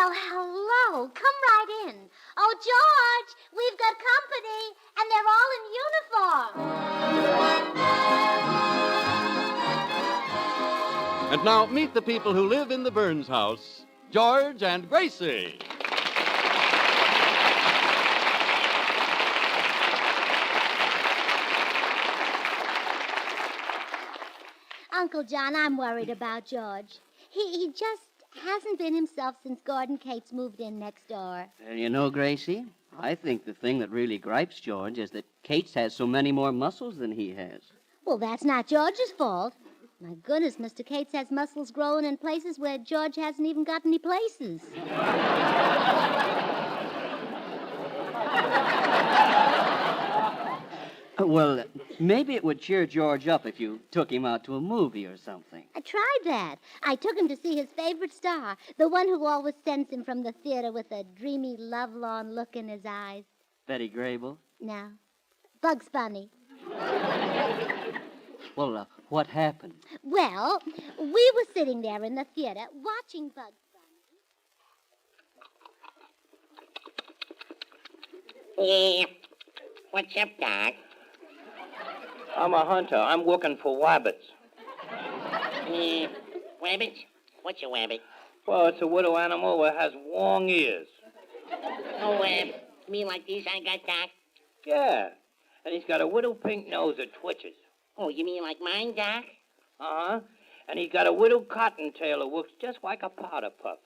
Well, hello. Come right in. Oh, George, we've got company, and they're all in uniform. And now meet the people who live in the Burns house, George and Gracie. Uncle John, I'm worried about George. He just hasn't been himself since Gordon Cates moved in next door. You know, Gracie, I think the thing that really gripes George is that Cates has so many more muscles than he has. Well, that's not George's fault. My goodness, Mr. Cates has muscles growing in places where George hasn't even got any places. Well, maybe it would cheer George up if you took him out to a movie or something. I tried that. I took him to see his favorite star, the one who always sends him from the theater with a dreamy, lovelorn look in his eyes. Betty Grable? No. Bugs Bunny. Well, what happened? Well, we were sitting there in the theater watching Bugs Bunny. Yeah. What's up, Doc? I'm a hunter. I'm looking for wabbits. Wabbit? What's a wabbit? Well, it's a little animal that has long ears. Oh, you mean like these I got, Doc? Yeah. And he's got a little pink nose that twitches. Oh, you mean like mine, Doc? Uh-huh. And he's got a little cottontail that looks just like a powder puff.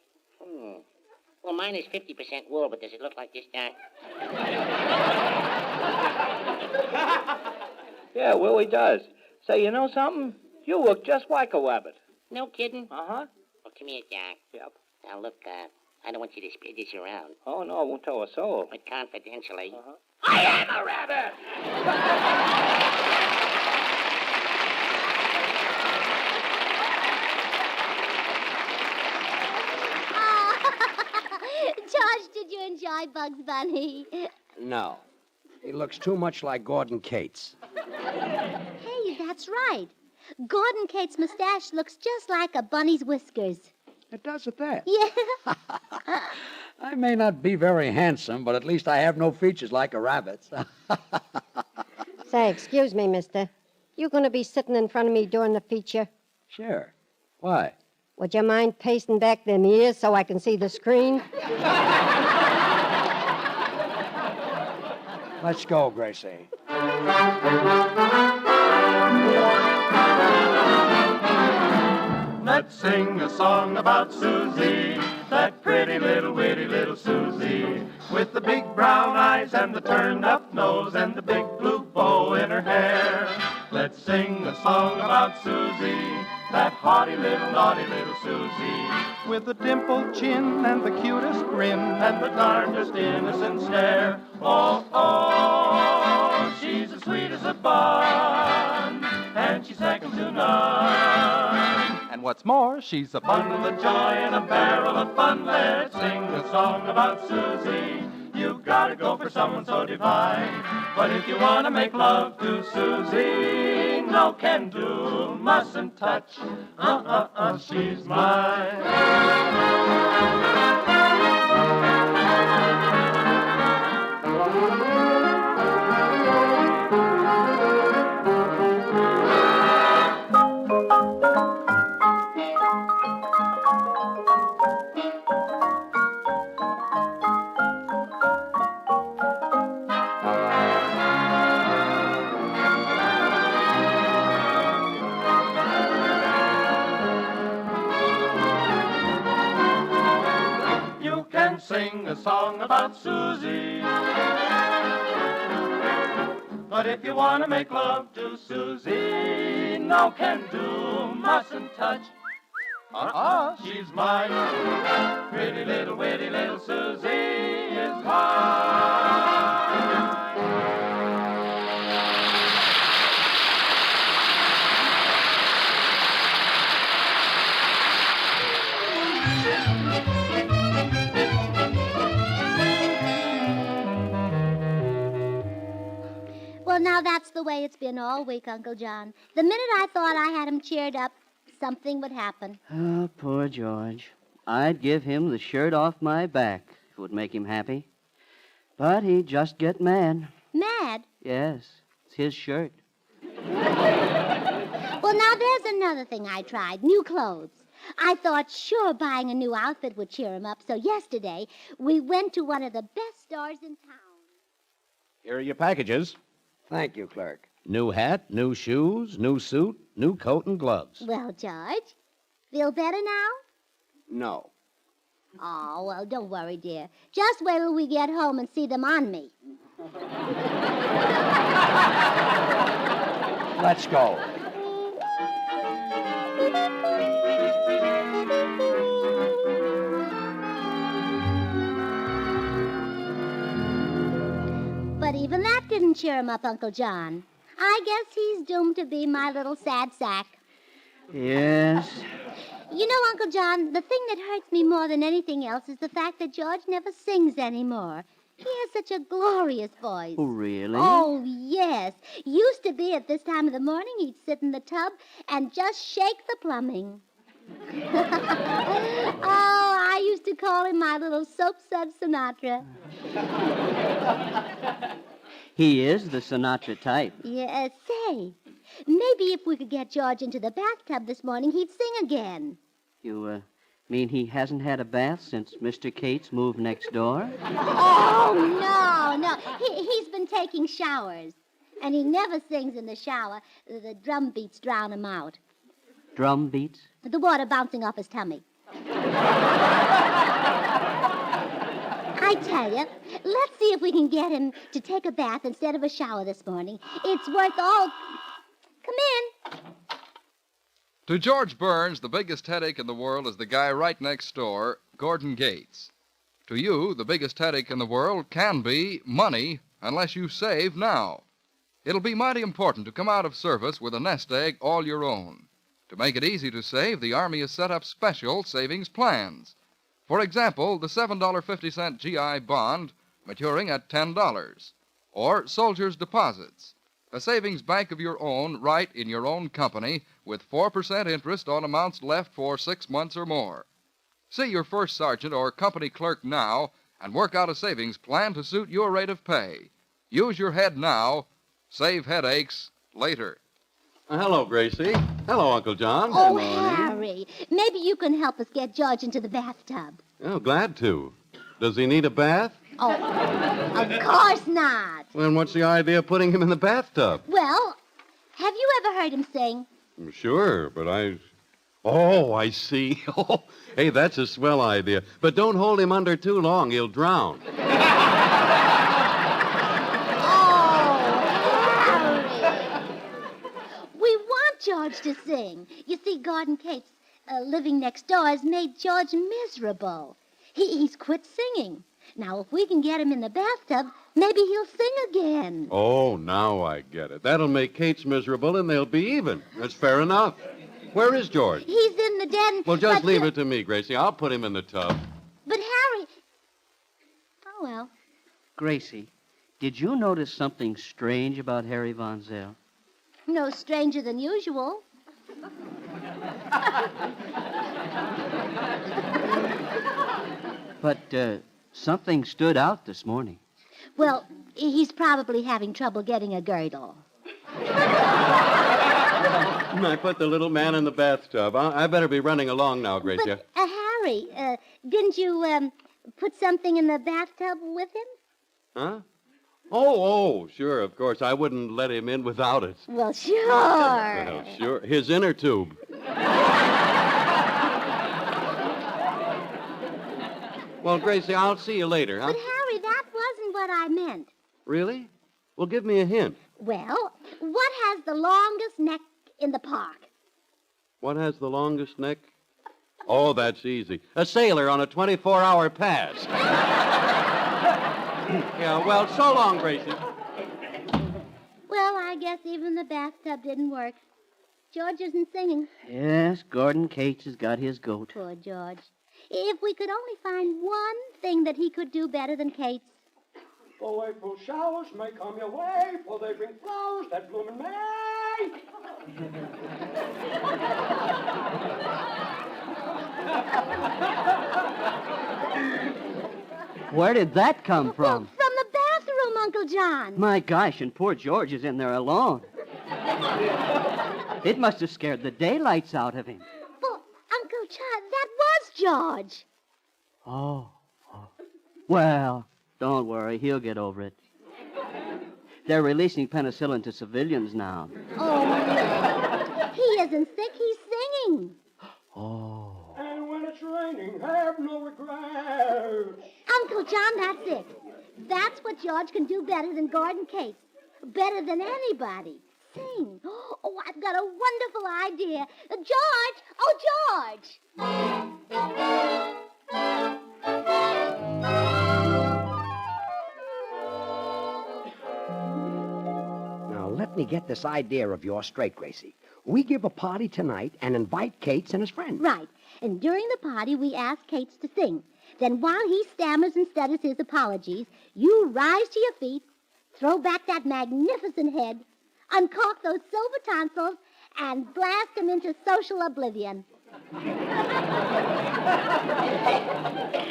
Well, mine is 50% wool, but does it look like this, Doc? Yeah, well, he does. Say, you know something? You look just like a rabbit. No kidding? Uh-huh. Well, come here, Doc. Yep. Now, look, I don't want you to spread this around. Oh, no, I won't tell a soul. But confidentially. Uh-huh. I am a rabbit! George, did you enjoy Bugs Bunny? No. He looks too much like Gordon Cates. Hey, that's right. Gordon Cates' mustache looks just like a bunny's whiskers. It does at that. Yeah. I may not be very handsome, but at least I have no features like a rabbit's. Say, excuse me, mister. You going to be sitting in front of me during the feature? Sure. Why? Would you mind pasting back them ears so I can see the screen? Let's go, Gracie. Let's sing a song about Susie, that pretty little witty little Susie, with the big brown eyes and the turned-up nose and the big blue bow in her hair. Let's sing a song about Susie, that haughty little naughty little Susie, with the dimpled chin and the cutest grin and the darndest innocent stare. Oh, oh, she's as sweet as a bun, and she's second to none. And what's more, she's a Bundle of joy and a barrel of fun. Let's sing a song about Susie. You've got to go for someone so divine. But if you want to make love to Susie, no can do, mustn't touch. She's mine. Sing a song about Susie. But if you want to make love to Susie, no can do, mustn't touch. She's mine. Pretty little witty little Susie is mine. Well, now that's the way it's been all week, Uncle John. The minute I thought I had him cheered up, something would happen. Oh, poor George. I'd give him the shirt off my back if it would make him happy. But he'd just get mad. Mad? Yes, it's his shirt. Well, now there's another thing I tried. New clothes. I thought sure buying a new outfit would cheer him up, so yesterday we went to one of the best stores in town. Here are your packages. Thank you, clerk. New hat, new shoes, new suit, new coat and gloves. Well, George, feel better now? No. Oh, well, don't worry, dear. Just wait till we get home and see them on me. Let's go. But even that didn't cheer him up, Uncle John. I guess he's doomed to be my little sad sack. Yes. You know, Uncle John, the thing that hurts me more than anything else is the fact that George never sings anymore. He has such a glorious voice. Oh, really? Oh, yes. Used to be at this time of the morning, he'd sit in the tub and just shake the plumbing. Oh, I used to call him my little soap-suds Sinatra. He is the Sinatra type. Yes, say, maybe if we could get George into the bathtub this morning, he'd sing again. You, mean he hasn't had a bath since Mr. Cates moved next door? Oh, no. He's been taking showers. And he never sings in the shower. The drum beats drown him out. Drum beats? The water bouncing off his tummy. I tell you, let's see if we can get him to take a bath instead of a shower this morning. It's worth all... Come in. To George Burns, the biggest headache in the world is the guy right next door, Gordon Gates. To you, the biggest headache in the world can be money, unless you save now. It'll be mighty important to come out of service with a nest egg all your own. To make it easy to save, the Army has set up special savings plans. For example, the $7.50 GI bond maturing at $10, or Soldier's Deposits, a savings bank of your own right in your own company with 4% interest on amounts left for 6 months or more. See your first sergeant or company clerk now and work out a savings plan to suit your rate of pay. Use your head now, save headaches later. Hello, Gracie. Hello, Uncle John. Oh, Harry, maybe you can help us get George into the bathtub. Oh, glad to. Does he need a bath? Oh, of course not. Then what's the idea of putting him in the bathtub? Well, have you ever heard him sing? Sure, but Oh, I see. Oh, hey, that's a swell idea. But don't hold him under too long. He'll drown. George to sing. You see, Gordon Cates, living next door, has made George miserable. He's quit singing. Now, if we can get him in the bathtub, maybe he'll sing again. Oh, now I get it. That'll make Kate's miserable, and they'll be even. That's fair enough. Where is George? He's in the den. Well, just leave it to me, Gracie. I'll put him in the tub. But Harry... Oh, well. Gracie, did you notice something strange about Harry Von Zell? No stranger than usual. But something stood out this morning. Well, he's probably having trouble getting a girdle. I put the little man in the bathtub. I better be running along now, Gracie. But, Harry, didn't you put something in the bathtub with him? Huh? Oh, sure, of course. I wouldn't let him in without it. Well, sure. Well, sure. His inner tube. Well, Gracie, I'll see you later, huh? But, Harry, that wasn't what I meant. Really? Well, give me a hint. Well, what has the longest neck in the park? What has the longest neck? Oh, that's easy. A sailor on a 24-hour pass. Yeah, well, so long, Gracie. Well, I guess even the bathtub didn't work. George isn't singing. Yes, Gordon Cates has got his goat. Poor George. If we could only find one thing that he could do better than Cates. Oh, April showers may come your way, for they bring flowers that bloom in May. Where did that come from? From the bathroom, Uncle John. My gosh, and poor George is in there alone. It must have scared the daylights out of him. Well, Uncle John, that was George. Oh. Well, don't worry. He'll get over it. They're releasing penicillin to civilians now. Oh, no. He isn't sick. He's singing. Oh. And when it's raining, have no regrets. Uncle John, that's it. That's what George can do better than Gordon Cates. Better than anybody. Sing. Oh, I've got a wonderful idea. George! Oh, George! Now, let me get this idea of yours straight, Gracie. We give a party tonight and invite Cates and his friends. Right. And during the party, we ask Cates to sing. Then while he stammers and stutters his apologies, you rise to your feet, throw back that magnificent head, uncork those silver tonsils, and blast him into social oblivion.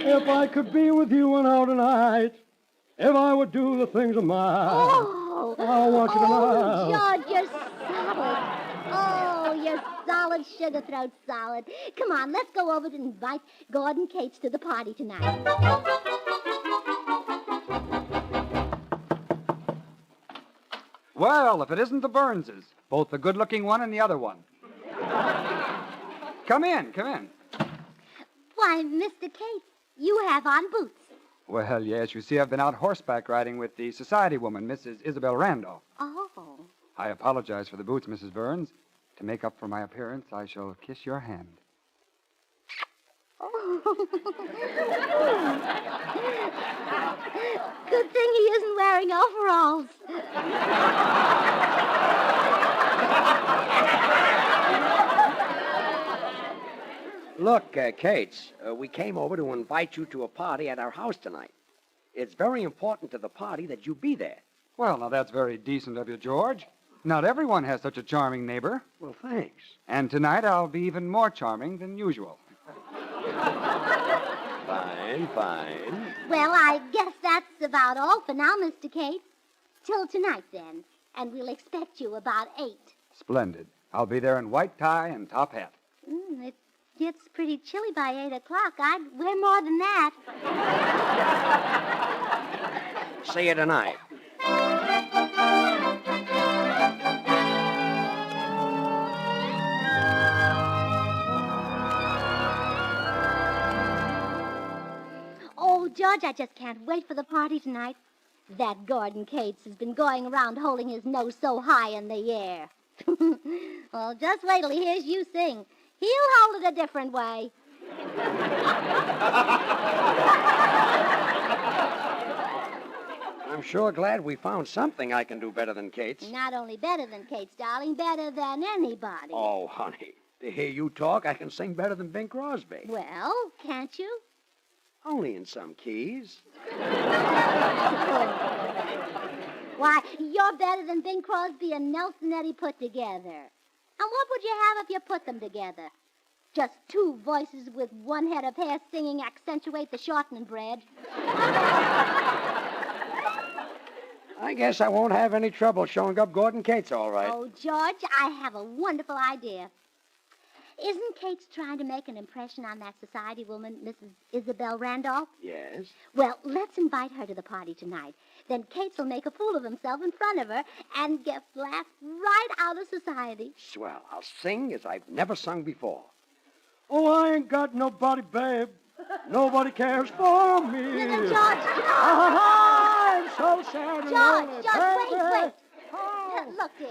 If I could be with you now tonight, if I would do the things of mine. Oh, I want you to know. George, you're solid. Oh, you're solid, sugar throat solid. Come on, let's go over to invite Gordon Cates to the party tonight. Well, if it isn't the Burnses, both the good-looking one and the other one. Come in, come in. Why, Mr. Cates, you have on boots. Well, yes, you see, I've been out horseback riding with the society woman, Mrs. Isabel Randolph. Oh. I apologize for the boots, Mrs. Burns. To make up for my appearance, I shall kiss your hand. Good thing he isn't wearing overalls. Look, Cates, we came over to invite you to a party at our house tonight. It's very important to the party that you be there. Well, now, that's very decent of you, George. Not everyone has such a charming neighbor. Well, thanks. And tonight I'll be even more charming than usual. Fine, fine. Well, I guess that's about all for now, Mr. Cates. Till tonight, then. And we'll expect you about 8. Splendid. I'll be there in white tie and top hat. It gets pretty chilly by 8 o'clock. I'd wear more than that. See you tonight. Oh, George, I just can't wait for the party tonight. That Gordon Cates has been going around holding his nose so high in the air. Well, just wait till he hears you sing. He'll hold it a different way. I'm sure glad we found something I can do better than Cates. Not only better than Cates, darling, better than anybody. Oh, honey, to hear you talk, I can sing better than Bing Crosby. Well, can't you? Only in some keys. Why, you're better than Bing Crosby and Nelson Eddy put together. And what would you have if you put them together? Just 2 voices with 1 head of hair singing accentuate the shortening bread. I guess I won't have any trouble showing up Gordon Cates, all right. Oh, George, I have a wonderful idea. Isn't Cates trying to make an impression on that society woman, Mrs. Isabel Randolph? Yes? Well, let's invite her to the party tonight. Then Cates will make a fool of himself in front of her and get laughed right out of society. Swell. I'll sing as I've never sung before. Oh, I ain't got nobody, babe. Nobody cares for me. Now, George, I'm so sad and lonely, George, baby. wait. Look here.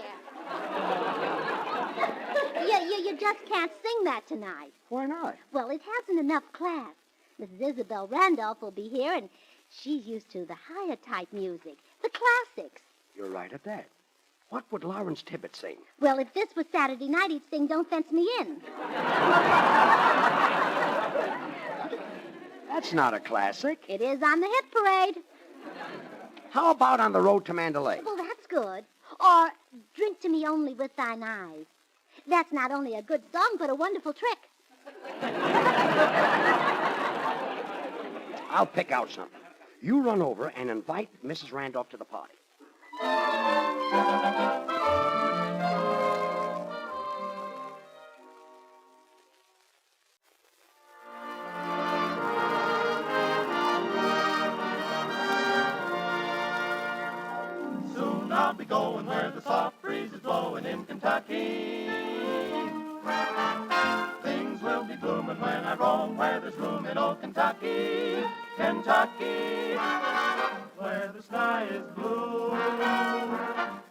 You just can't sing that tonight. Why not? Well, it hasn't enough class. Mrs. Isabel Randolph will be here, and she's used to the higher type music, the classics. You're right at that. What would Lawrence Tibbett sing? Well, if this was Saturday night, he'd sing Don't Fence Me In. That's not a classic. It is on the hit parade. How about On the Road to Mandalay? Well, that's good. Or Drink to Me Only with Thine Eyes. That's not only a good song, but a wonderful trick. I'll pick out something. You run over and invite Mrs. Randolph to the party. Soon I'll be going where the soft breeze is blowing in Kentucky. Things will be blooming when I roam where there's room in old Kentucky. Kentucky, where the sky is blue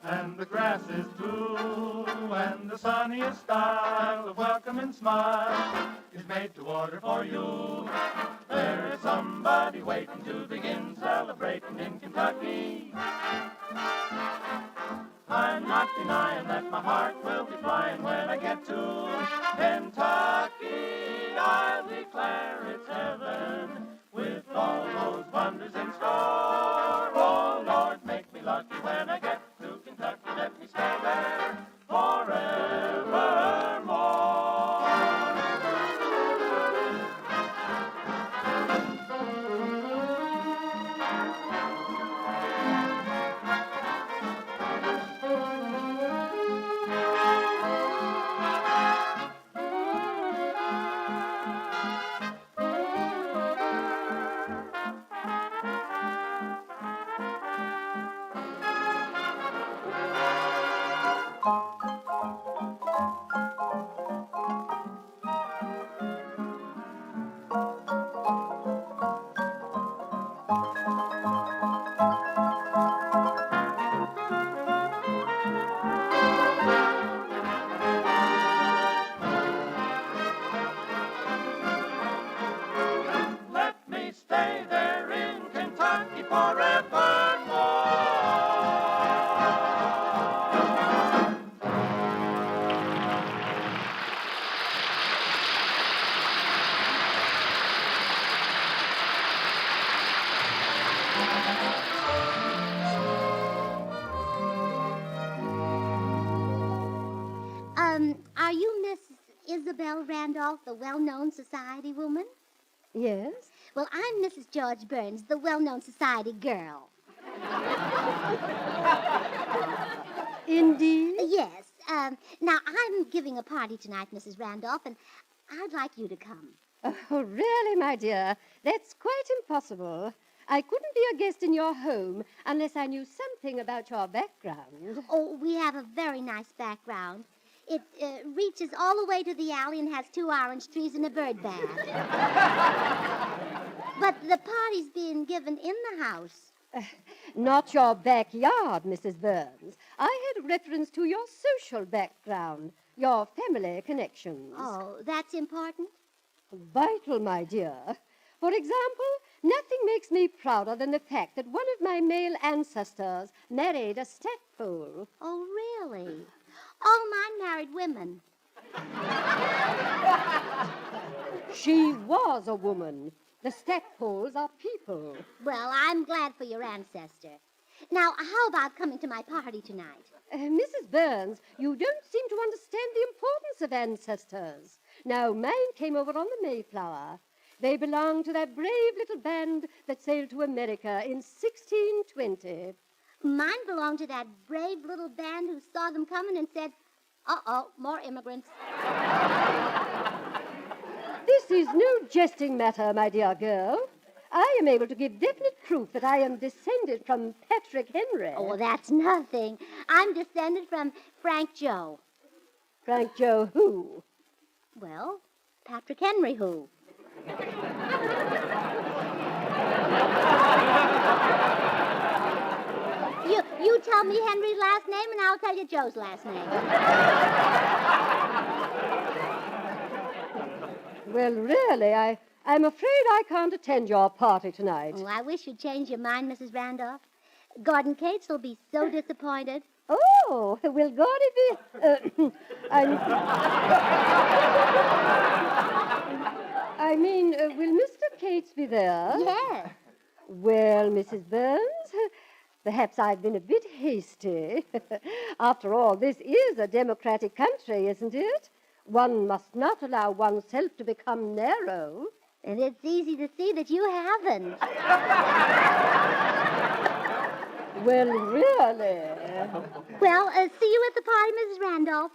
and the grass is blue and the sunniest style of welcome and smile is made to order for you. There is somebody waiting to begin celebrating in Kentucky. I'm not denying that my heart will be flying when I get to Kentucky. I'll declare it's heaven with all those wonders in store. Oh, Lord, make me lucky when I get to Kentucky. Let me stay there forevermore. Let me stay there in Kentucky forevermore. Are you Miss Isabel Randolph, the well-known society woman? Yes? Well, I'm Mrs. George Burns, the well-known society girl. Indeed? Yes. Now, I'm giving a party tonight, Mrs. Randolph, and I'd like you to come. Oh, really, my dear? That's quite impossible. I couldn't be a guest in your home unless I knew something about your background. Oh, we have a very nice background. It reaches all the way to the alley and has 2 orange trees and a bird bath. But the party's being given in the house. Not your backyard, Mrs. Burns. I had reference to your social background, your family connections. Oh, that's important? Vital, my dear. For example, nothing makes me prouder than the fact that one of my male ancestors married a stackpole. Oh, really? All mine married women. She was a woman. The stackpoles are people. Well, I'm glad for your ancestor. Now, how about coming to my party tonight? Mrs. Burns, you don't seem to understand the importance of ancestors. Now, mine came over on the Mayflower. They belong to that brave little band that sailed to America in 1620. Mine belonged to that brave little band who saw them coming and said, uh-oh, more immigrants. This is no jesting matter, my dear girl. I am able to give definite proof that I am descended from Patrick Henry. Oh, well, that's nothing. I'm descended from Frank Joe. Frank Joe who? Well, Patrick Henry who? You tell me Henry's last name, and I'll tell you Joe's last name. Well, really, I'm afraid I can't attend your party tonight. Oh, I wish you'd change your mind, Mrs. Randolph. Gordon Cates will be so disappointed. Oh, will Gordy be... I mean, will Mr. Cates be there? Yes. Well, Mrs. Burns, perhaps I've been a bit hasty. After all, this is a democratic country, isn't it? One must not allow oneself to become narrow. And it's easy to see that you haven't. Well, really? Well, see you at the party, Mrs. Randolph.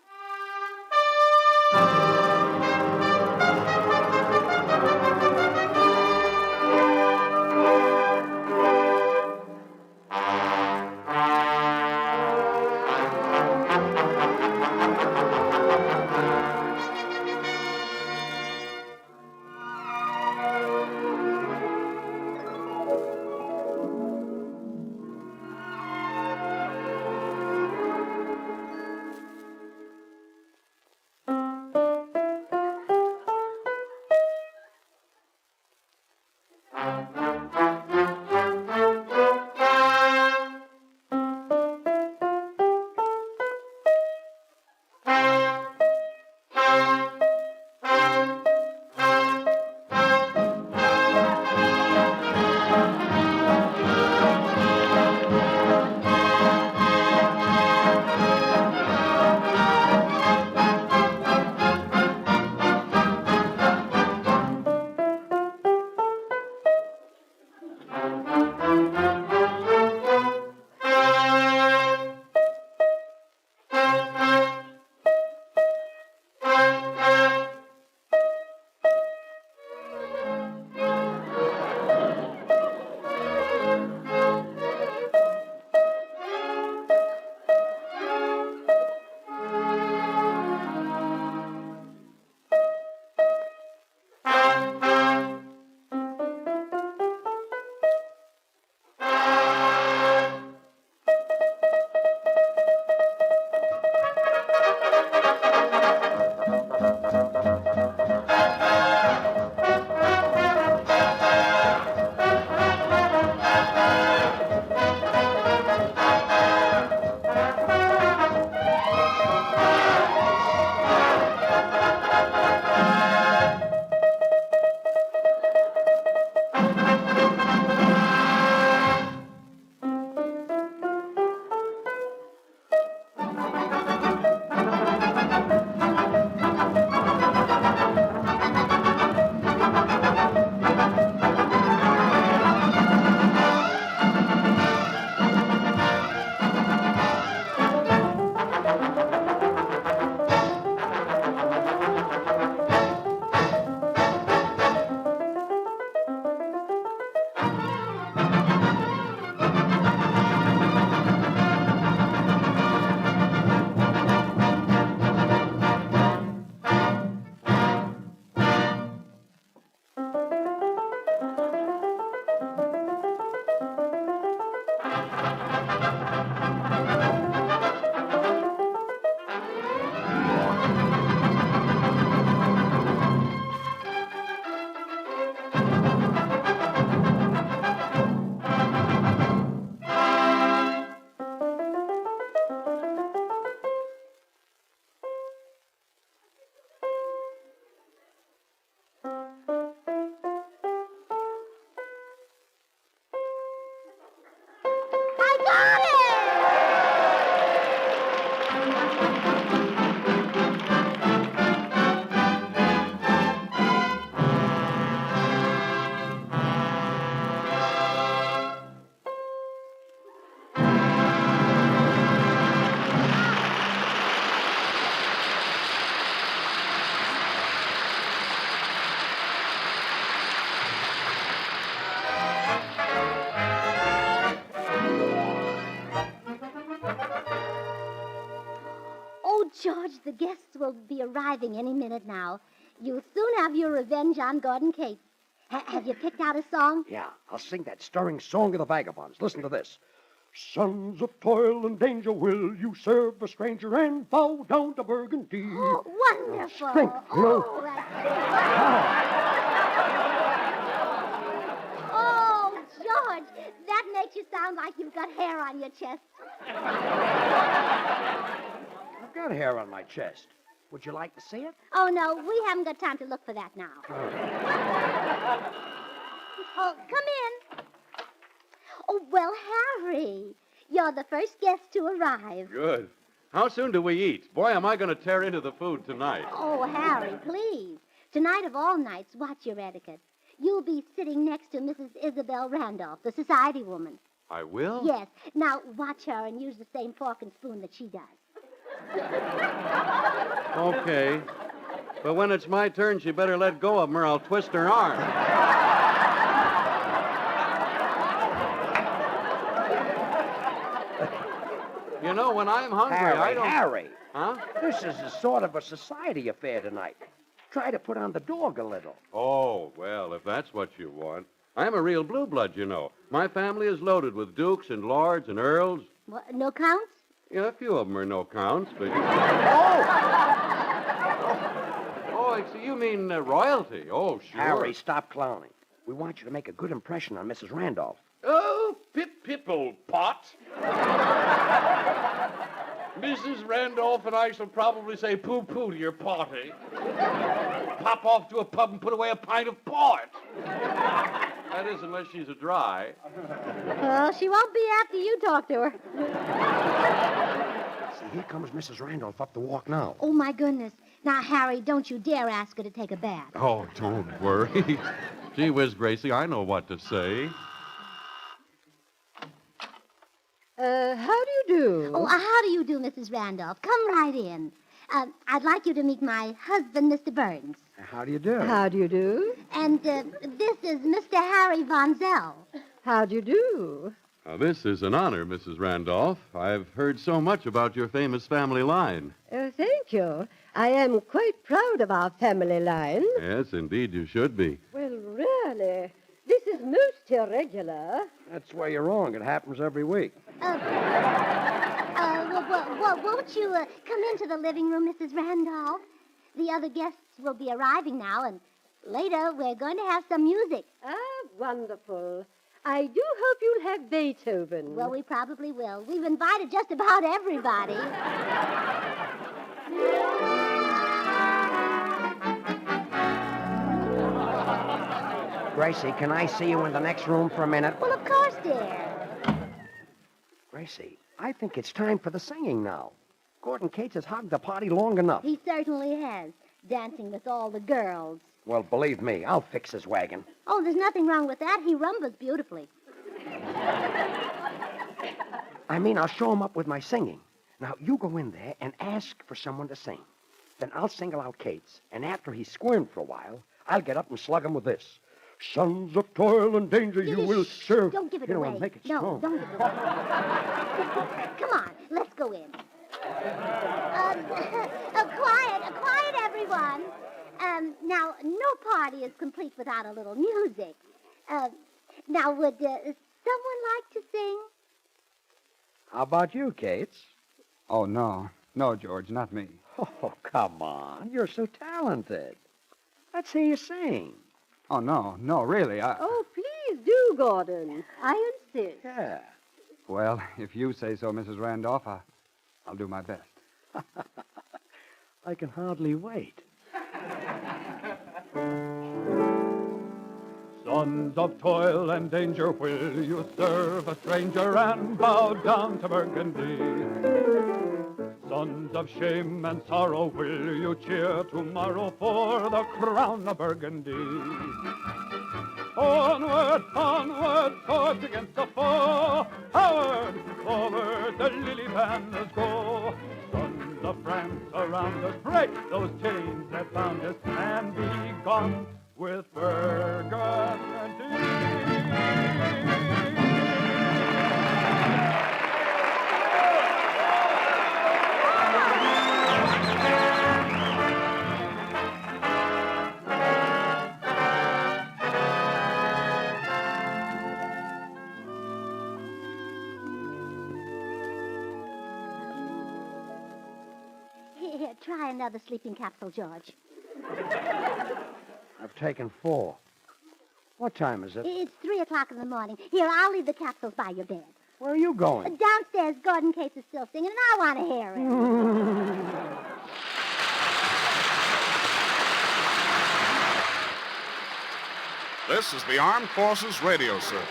Oh, George, the guests will be arriving any minute now. You'll soon have your revenge on Gordon Cates. Have you picked out a song? Yeah, I'll sing that stirring song of the vagabonds. Listen to this. Sons of toil and danger, will you serve a stranger and bow down to Burgundy? Oh, wonderful. Strength, you know. Oh, oh, George, that makes you sound like you've got hair on your chest. I've got hair on my chest. Would you like to see it? Oh, no, we haven't got time to look for that now. Oh, come in. Oh, well, Harry, you're the first guest to arrive. Good. How soon do we eat? Boy, am I going to tear into the food tonight. Oh, Harry, please. Tonight of all nights, watch your etiquette. you'll be sitting next to Mrs. Isabel Randolph, the society woman. I will? Yes. Now, watch her and use the same fork and spoon that she does. Okay. But when it's my turn, she better let go of him or I'll twist her arm. You know, when I'm hungry, I don't... Harry. Huh? This is a sort of a society affair tonight. Try to put on the dog a little. Oh, well, if that's what you want. I'm a real blue blood, you know. My family is loaded with dukes and lords and earls. What, no counts? Yeah, a few of them are no counts, but... Oh, you mean royalty. Oh, sure. Harry, stop clowning. We want you to make a good impression on Mrs. Randolph. Oh, pip, old pot. Mrs. Randolph and I shall probably say poo-poo to your party. Pop off to a pub and put away a pint of port. That is, unless she's a dry. Well, she won't be after you talk to her. See, here comes Mrs. Randolph up the walk now. Oh, my goodness. Now, Harry, don't you dare ask her to take a bath. Oh, don't worry. Gee whiz, Gracie, I know what to say. How do you do? Oh, how do you do, Mrs. Randolph? Come right in. I'd like you to meet my husband, Mr. Burns. How do you do? How do you do? And this is Mr. Harry Von Zell. How do you do? This is an honor, Mrs. Randolph. I've heard so much about your famous family line. Thank you. I am quite proud of our family line. Yes, indeed, you should be. Well, really, this is most irregular. That's where you're wrong. It happens every week. Won't you come into the living room, Mrs. Randolph? The other guests will be arriving now, and later we're going to have some music. Ah, wonderful. I do hope you'll have Beethoven. Well, we probably will. We've invited just about everybody. Gracie, can I see you in the next room for a minute? Well, of course, dear. Gracie, I think it's time for the singing now. Gordon Cates has hogged the party long enough. He certainly has, dancing with all the girls. Well, believe me, I'll fix his wagon. Oh, there's nothing wrong with that. He rumbas beautifully. I mean, I'll show him up with my singing. Now, you go in there and ask for someone to sing. Then I'll single out Cates, and after he's squirmed for a while, I'll get up and slug him with this. Sons of toil and danger, you will serve. Don't give it you know, away. I'll make it No, strong. don't give it away. Come on, let's go in. Quiet, everyone. Now, no party is complete without a little music. Now, would someone like to sing? How about you, Cates? Oh, no. No, George, not me. Oh, come on. You're so talented. Let's hear you sing. Oh, no, really, Oh, please do, Gordon. I insist. Yeah. Well, if you say so, Mrs. Randolph, I'll do my best. I can hardly wait. Sons of toil and danger, will you serve a stranger and bow down to Burgundy? Sons of shame and sorrow, will you cheer tomorrow for the crown of Burgundy? Onward, onward, swords against the foe. Forward, forward, the lily banners go. Sons of France, around us, break those chains that bound us, and be gone with Burgundy. Here, try another sleeping capsule, George. I've taken 4. What time is it? It's 3 o'clock in the morning. Here, I'll leave the capsules by your bed. Where are you going? Downstairs, Gordon Cates is still singing, and I want to hear it. This is the Armed Forces Radio Service.